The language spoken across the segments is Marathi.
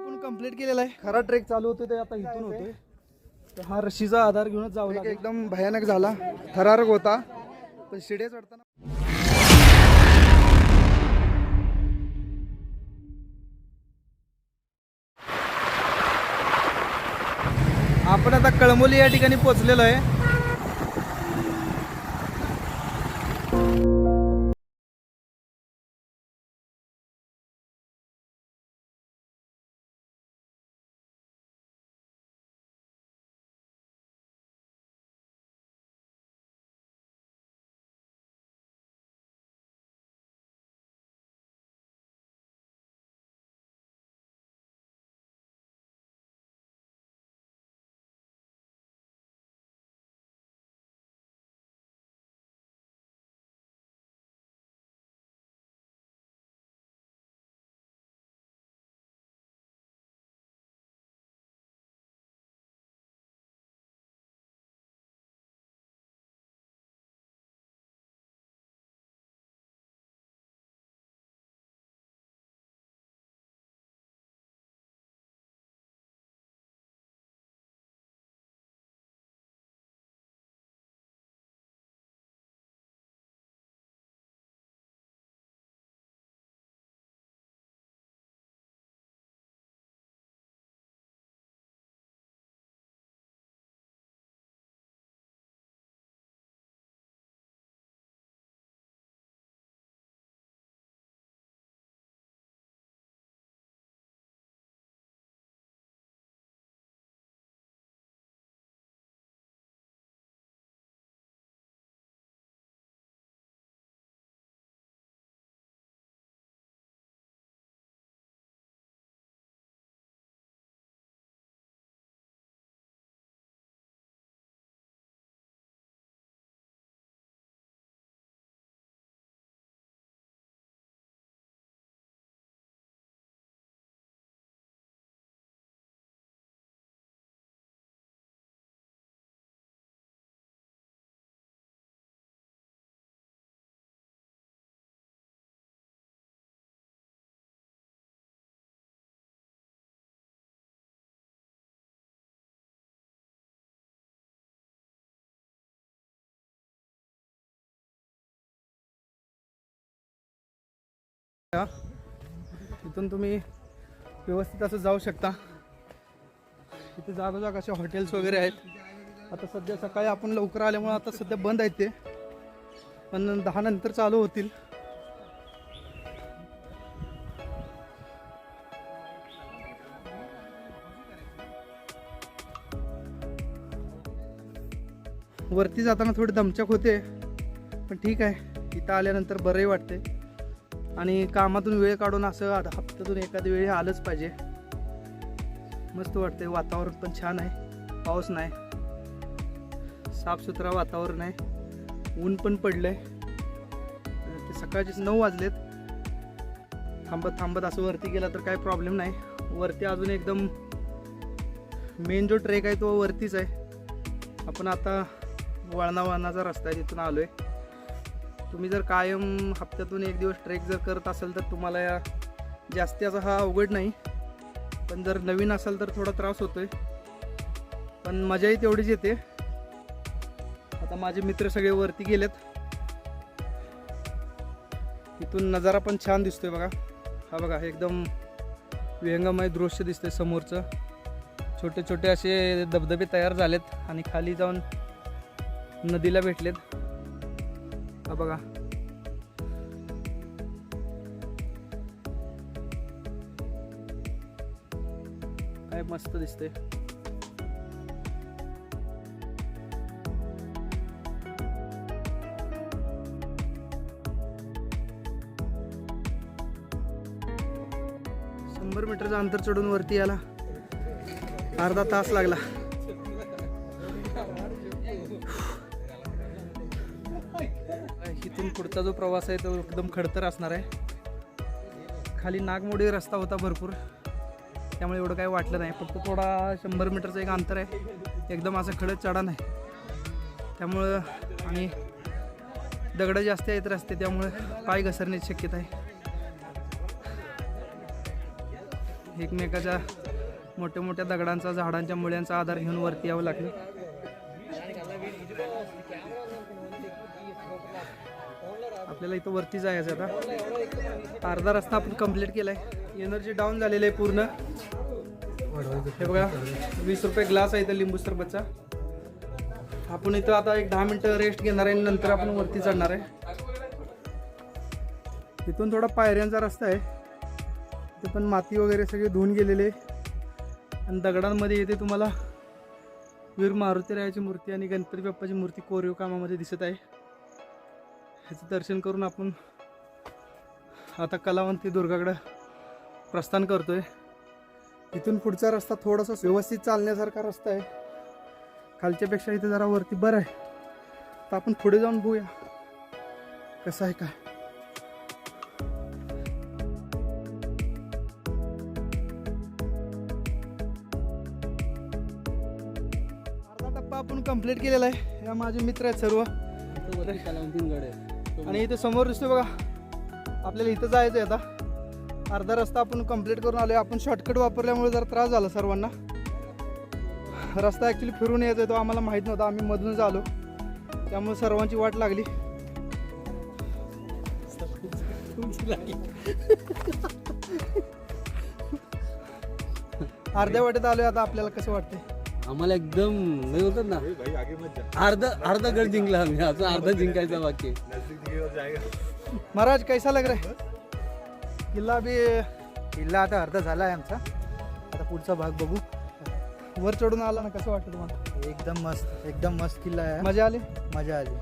आपण कंप्लीट केलेला आहे. खरा ट्रेक चालू होते ते आता इथून होते. तर हा रशीचा आधार घेऊनच जाऊ लागेल. एकदम भयानक झाला, थरारक होता, पण शिडे चढताना आपण आता कळंबोली या ठिकाणी पोहोचलेलो आहे. इथून तुम्ही व्यवस्थित असं जाऊ शकता. इथे जागोजाग असे हॉटेल्स वगैरे आहेत. आता सध्या सकाळी आपण लवकर आल्यामुळे आता सध्या बंद आहेत ते, पण 10 नंतर चालू होतील. वरती जाताना थोडी दमछाक होते, पण ठीक आहे, इथं आल्यानंतर बरंही वाटते. आणि कामातून वेळ काढून असं हप्त्यातून एखादी वेळी आलंच पाहिजे. मस्त वाटते. वातावरण पण छान आहे, पाऊस नाही, साफसुथरा वातावरण आहे. ऊन पण पडलंय. ते सकाळचेच 9 वाजलेत. थांबत थांबत असं वरती गेला तर काही प्रॉब्लेम नाही. वरती अजून एकदम मेन जो ट्रेक आहे तो वरतीच आहे. आपण आता वळणाचा रस्ता आहे तिथून आलोय. तुम्ही जर कायम हप्त्यातून एक दिवस ट्रेक जर करत असाल तर तुम्हाला या जास्ती असा हा अवघड नाही, पण जर नवीन असाल तर थोडा त्रास होतोय, पण मजाही तेवढीच येते. आता माझे मित्र सगळे वरती गेलेत. इथून नजारा पण छान दिसतोय बघा. हा बघा, एकदम विहंगमय दृश्य दिसतंय समोरचं. छोटे छोटे असे धबधबे तयार झालेत आणि खाली जाऊन नदीला भेटलेत. हा बघा, काय मस्त दिसते. शंभर मीटरचं अंतर चढून वरती यायला अर्धा तास लागला. इथून पुढचा जो प्रवास आहे तो एकदम खडतर असणार आहे. खाली नागमोडी रस्ता होता भरपूर, त्यामुळे एवढं काही वाटलं नाही. फक्त थोडा 100 मीटरचं एक अंतर आहे, एकदम असं खडक चढण आहे. त्यामुळं आणि दगडं जास्त आहेत रस्ते, त्यामुळे पाय घसरण्याची शक्यता आहे. एकमेकाच्या मोठ्या मोठ्या दगडांचा झाडांच्या मुळ्यांचा आधार घेऊन वरती यावं लागलं. आपल्याला इथं वरती जायचं आता. अर्धा रस्ता आपण कंप्लीट केलाय. एनर्जी डाऊन झालेली आहे पूर्ण. हे बघा 20 रुपये ग्लास आहे इथं लिंबू सरबतचा. आपण इथं आता एक 10 मिनिटं रेस्ट घेणार आहे, नंतर आपण वरती चढणार आहे. इथून थोडा पायऱ्यांचा रस्ता आहे. ते पण माती वगैरे सगळे धुवून गेलेले आणि दगडांमध्ये येते तुम्हाला वीर मारुतीरायाची मूर्ती आणि गणपती बाप्पाची मूर्ती कोरीव कामामध्ये दिसत आहे. ह्याचं दर्शन करून आपण आता कलावंती दुर्गाकडे प्रस्थान करतोय. इथून पुढचा रस्ता थोडासा व्यवस्थित चालण्यासारखा रस्ता आहे. खालच्यापेक्षा इथे जरा वरती बरं आहे. तर आपण पुढे जाऊन बघूया कसं आहे काय. अर्धा टप्पा आपण कंप्लीट केलेला आहे. या माझे मित्र आहेत सर्व आणि इथे समोर दिसतोय बघा. आपल्याला इथं जायचं आहे आता. अर्धा रस्ता आपण कंप्लीट करून आलोय. आपण शॉर्टकट वापरल्यामुळे जरा त्रास झाला सर्वांना. रस्ता ॲक्च्युली फिरून यायचा तो आम्हाला माहीत नव्हता. आम्ही मधूनच आलो त्यामुळे सर्वांची वाट लागली. अर्ध्या वाटेत आलोय आता. आपल्याला कसं वाटतंय? आम्हाला एकदम नाही होतात ना, अर्धा गड जिंकला आम्ही, अजून अर्धा जिंकायचा बाकी. महाराज कैसा लग रहा है? किल्ला आता अर्धा झाला आहे आमचा. आता पुढचा भाग बघू. वर चढून आला ना, कसं वाटतं तुम्हाला? एकदम मस्त किल्ला आहे. मजा आली? मजा आली.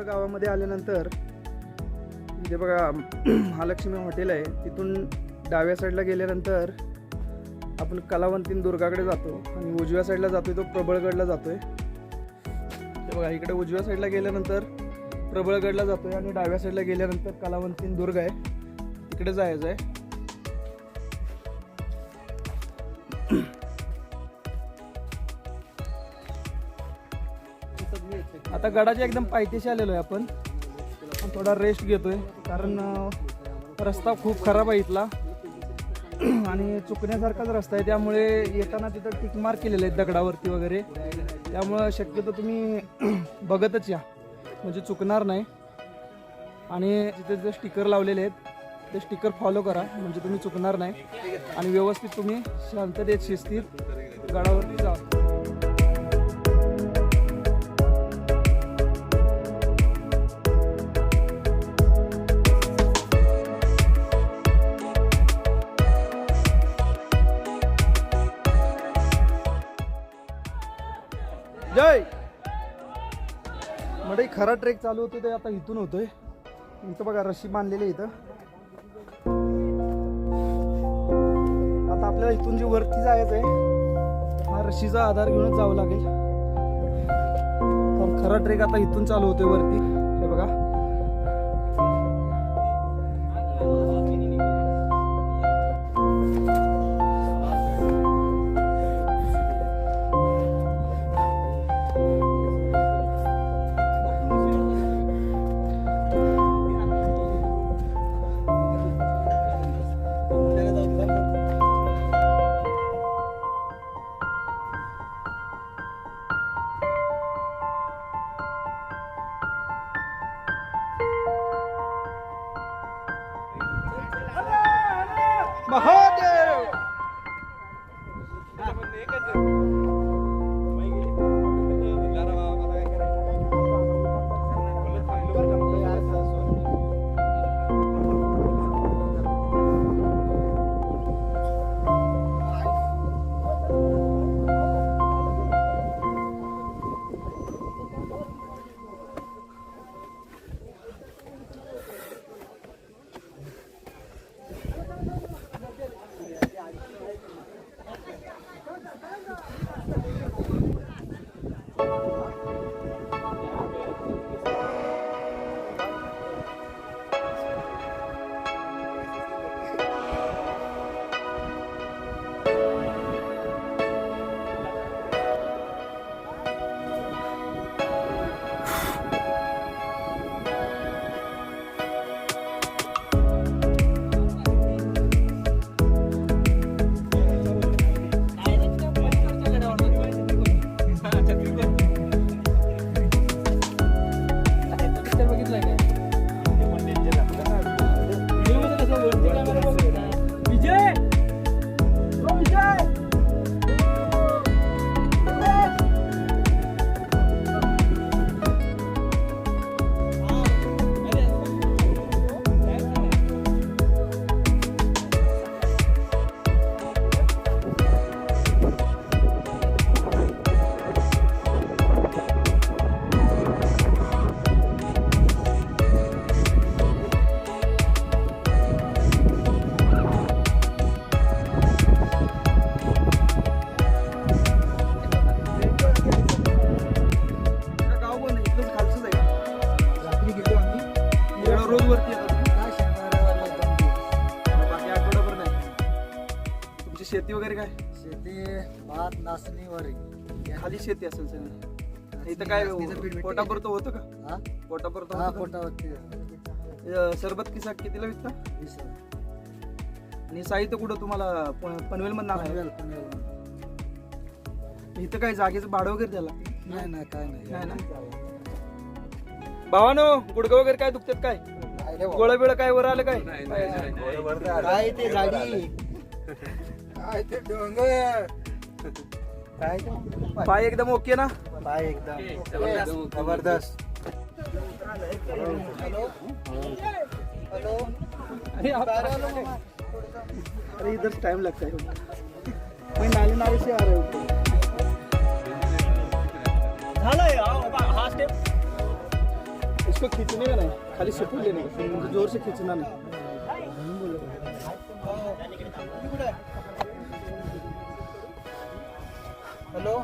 गावामध्ये आल्यानंतर इथे बघा महालक्ष्मी हॉटेल आहे. तिथून डाव्या साईडला गेल्यानंतर आपण कलावंतीन दुर्गाकडे जातो आणि उजव्या साईडला जातोय तो प्रबळगडला जातोय. ते बघा इकडे उजव्या साईडला गेल्यानंतर प्रबळगडला जातोय आणि डाव्या साईडला गेल्यानंतर कलावंतीन दुर्ग आहे, तिकडे जायचं आहे. आता गडाच्या एकदम पायथ्याशी आलेलो आहे आपण. थोडा रेस्ट घेतोय कारण रस्ता खूप खराब आहे इथला आणि चुकण्यासारखाच रस्ता आहे. त्यामुळे येताना तिथं टिक मार्क केलेले आहेत दगडावरती वगैरे. त्यामुळं शक्यतो तुम्ही बघतच या, म्हणजे चुकणार नाही. आणि जिथे जे स्टिकर लावलेले आहेत ते स्टिकर फॉलो करा, म्हणजे तुम्ही चुकणार नाही आणि व्यवस्थित तुम्ही शांततेत शिस्तीत गडावरती जा. जय म्हणजे खरा ट्रेक चालू होतो ते आता इथून होतोय. इथं बघा रशी बांधलेली इथं. आता आपल्याला इथून जी वरती जायचं आहे हा रशीचा आधार घेऊनच जावं लागेल. तर खरा ट्रेक आता इथून चालू होतोय वरती. हे बघा महादेव. रोज वरती येतात तुम्ही? काय शनिवार रविवार 2 दिवस. बाकी आठवडाभर नाही. तुमची शेती वगैरे काय? शेती भात नाचणी वरी खाली शेती असेल सगळी. इथं काय पोटापुरतं होतं का? हा पोटापुरतं हा होतं का? पोटावरती सरबत किसा कितीला विकता? 20. आणि साहित्य कुठं तुम्हाला पनवेल मधून पनवेल पनवेल. इथं काय जागेचं भाडं वगैरे त्याला नाही नाही काय नाही नाही ना? भावानो गुडघं वगैरे काय दुखतात काय? गोळा बिळ काय वर आलं काय? काय ते गाडी काय ते डोंगर काय ते पाय एकदम ओके ना? पाय एकदम जबरदस्त. हॅलो हॅलो अरे इधर टाइम लगता है मैं नाले नाले से आ रहा हूँ. इसको खींचने का नहीं, खाली सपोर्ट लेने का, जोर से खींचना नहीं. हॅलो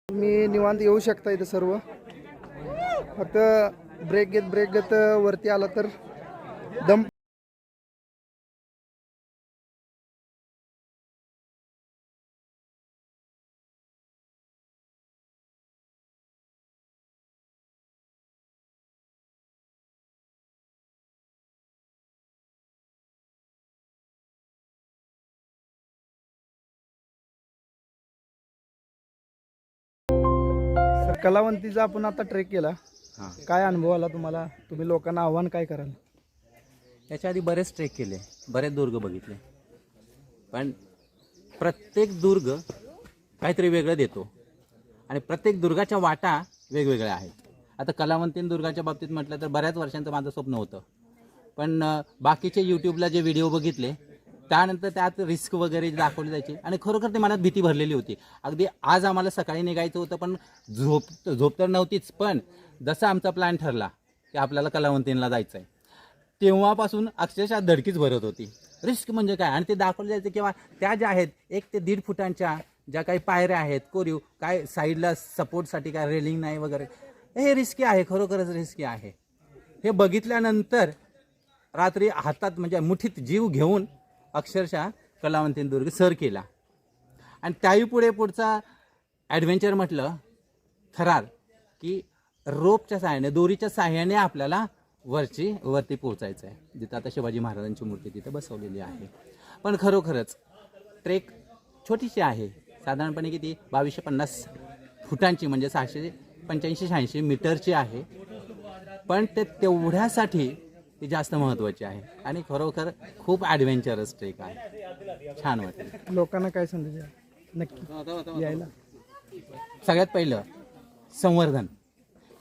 तुम्ही निवांत येऊ शकता इथं सर्व. फक्त ब्रेक घेत वरती आला तर दम. कलावंतीचा आपण आता ट्रेक केला. हां. काय अनुभव आला तुम्हाला? तुम्ही लोकांना आव्हान काय कराल? याच्या आधी बरेच ट्रेक केले, बरेच दुर्ग बघितले, पण प्रत्येक दुर्ग काहीतरी वेगळं देतो आणि प्रत्येक दुर्गाच्या वाटा वेगवेगळ्या आहेत. आता कलावंतीन दुर्गाच्या बाबतीत म्हटलं तर बऱ्याच वर्षांचं माझं स्वप्न होतं, पण बाकीचे यूट्यूबला जे व्हिडिओ बघितले त्यानंतर त्यात रिस्क वगैरे दाखवली जायची आणि खरोखर ते मनात भीती भरलेली होती. अगदी आज आम्हाला सकाळी निघायचं होतं, पण झोप तर नव्हतीच. पण जसा आमचा प्लॅन ठरला की आपल्याला कलावंतींना जायचं आहे, तेव्हापासून अक्षरशः धडकीच भरत होती. रिस्क म्हणजे काय, आणि ते दाखवलं जायचं किंवा त्या ज्या आहेत 1 ते 1.5 फुटांच्या ज्या काही पायऱ्या आहेत, कोरीव काय साईडला सपोर्टसाठी काय रेलिंग नाही वगैरे, हे रिस्की आहे, खरोखरच रिस्की आहे. हे बघितल्यानंतर रात्री हातात म्हणजे मुठीत जीव घेऊन अक्षरशः कलावंतीन दुर्ग सर केला. आणि त्याही पुढचा ॲडव्हेंचर म्हटलं थरार, की रोपच्या सहाय्याने, दोरीच्या सहाय्याने आपल्याला वरती पोहोचायचं आहे, जिथं आता शिवाजी महाराजांची मूर्ती तिथं बसवलेली आहे. पण खरोखरच ट्रेक छोटीशी आहे, साधारणपणे किती 2250 फुटांची, म्हणजे 685-86 मीटरची आहे. पण ते तेवढ्यासाठी ती जास्त महत्त्वाची आहे आणि खरोखर खूप ॲडव्हेंचरस ट्रेक आहे. छान वाटेल. लोकांना काय संदेश द्या नक्की यायला? सगळ्यात पहिलं संवर्धन,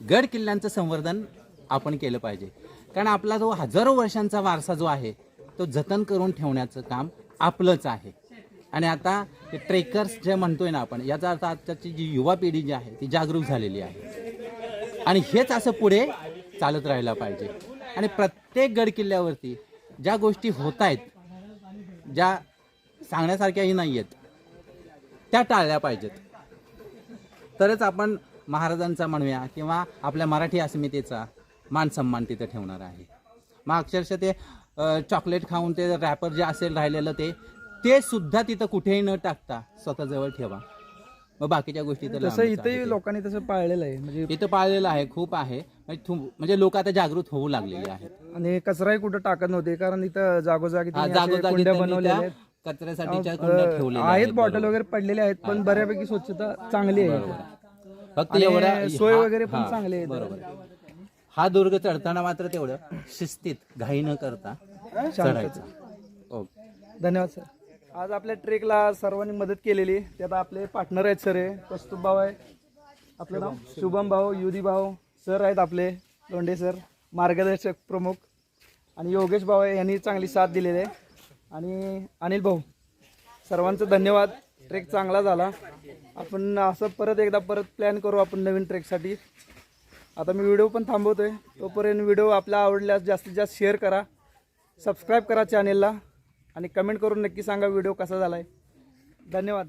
गड किल्ल्यांचं संवर्धन आपण केलं पाहिजे. कारण आपला जो हजारो वर्षांचा वारसा जो आहे तो जतन करून ठेवण्याचं काम आपलंच आहे. आणि आता ते ट्रेकर्स जे म्हणतोय ना आपण, याचा अर्थ आताची जी युवा पिढी जी आहे ती जागरूक झालेली आहे आणि हेच असं पुढे चालत राहायला पाहिजे. आणि प्रत्येक गड किल्ल्यावरती ज्या गोष्टी होत आहेत, ज्या सांगण्यासारख्याही नाही आहेत, त्या टाळल्या पाहिजेत. तरच आपण महाराजांचा म्हणूया किंवा आपल्या मराठी अस्मितेचा मान सन्मान तिथे ठेवणार आहे. मग अक्षरशः ते चॉकलेट खाऊन ते रॅपर जे असेल राहिलेलं ते सुद्धा तिथं कुठेही न टाकता स्वतःजवळ ठेवा. मग बाकीच्या गोष्टी तर तसं इथेही लोकांनी तसं पाळलेलं आहे, म्हणजे इथं पाळलेलं आहे, खूप आहे. म्हणजे लोक आता जागृत होऊ लागलेले आहेत. आणि कचराही कुठं टाकत नव्हते, कारण इथं जागोजागी त्यांनी असे जागोजागी कुंड्या त्यांनी बनवलेल्या त्या आहेत. कचऱ्यासाठीच्या कुंड्या ठेवलेल्या आहेत, बॉटल बरोबर. वगैरे पडलेले आहेत, पण बऱ्यापैकी स्वच्छता चांगली आहे इथं. फक्त आणि एवढ्या सोय वगैरे पण चांगली आहे इथं. बरोबर. हा दुर्ग चढताना मात्र तेवढं शिस्तीत, घाई न करता चढायचं. ओके, धन्यवाद सर. आज आपल्या ट्रेकला सर्वांनी मदत केलेली. त्यात आपले पार्टनर आहेत सर, आहे कौस्तुभ भाऊ आहे, आपलं नाव शुभम भाऊ, युधी भाऊ सर आहेत, आपले लोंढे सर मार्गदर्शक प्रमुख, आणि योगेश भाऊ आहे, यांनी चांगली साथ दिलेली आहे, आणि अनिल भाऊ, सर्वांचं धन्यवाद. ट्रेक चांगला झाला. आपण असं परत प्लॅन करू आपण नवीन ट्रेकसाठी. आता मी व्हिडिओ पण थांबवतोय. तोपर्यंत व्हिडिओ आपला आवडल्यास जास्तीत जास्त शेअर करा, सबस्क्राईब करा चॅनेलला, आणि कमेंट करून नक्की सांगा व्हिडिओ कसा झाला आहे. धन्यवाद.